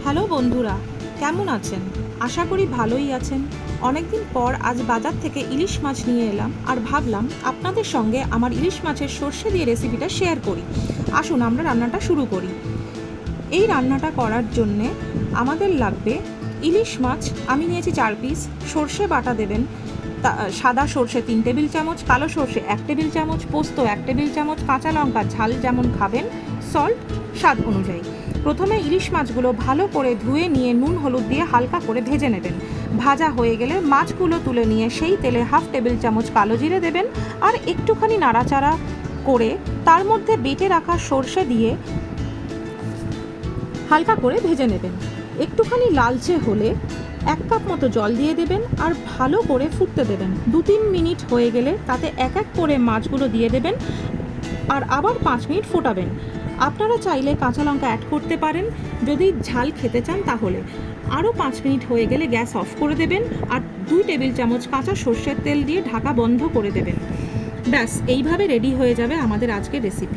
Hello বন্ধুরা, কেমন আছেন? আশা করি ভালোই আছেন। অনেকদিন পর আজ বাজার থেকে ইলিশ মাছ নিয়ে এলাম আর ভাবলাম আপনাদের সঙ্গে আমার ইলিশ মাছের সর্ষে দিয়ে রেসিপিটা শেয়ার করি। আসুন আমরা রান্নাটা শুরু করি। এই রান্নাটা করার জন্যে আমাদের লাগবে ইলিশ মাছ। আমি নিয়েছি 4 পিস। সর্ষে বাটা দেবেন, সাদা সর্ষে 3 টেবিল চামচ, কালো সর্ষে 1 টেবিল চামচ, পোস্ত 1 টেবিল চামচ, কাঁচা লঙ্কা ঝাল যেমন খাবেন, সল্ট স্বাদ অনুযায়ী। প্রথমে ইলিশ মাছগুলো ভালো করে ধুয়ে নিয়ে নুন হলুদ দিয়ে হালকা করে ভেজে নেবেন। ভাজা হয়ে গেলে মাছগুলো তুলে নিয়ে সেই তেলে 1/2 টেবিল চামচ কালো জিরে দেবেন আর একটুখানি নাড়াচাড়া করে তার মধ্যে বেটে রাখা সর্ষে দিয়ে হালকা করে ভেজে নেবেন। একটুখানি লালচে হলে 1 কাপ মতো জল দিয়ে দেবেন আর ভালো করে ফুটতে দেবেন। 2-3 মিনিট হয়ে গেলে তাতে এক এক করে মাছগুলো দিয়ে দেবেন আর আবার 5 মিনিট ফোটাবেন। আপনারা চাইলে কাঁচা লঙ্কা অ্যাড করতে পারেন যদি ঝাল খেতে চান তাহলে। আরও 5 মিনিট হয়ে গেলে গ্যাস অফ করে দেবেন আর 2 টেবিল চামচ কাঁচা সর্ষের তেল দিয়ে ঢাকা বন্ধ করে দেবেন। ব্যাস, এইভাবে রেডি হয়ে যাবে আমাদের আজকের রেসিপি।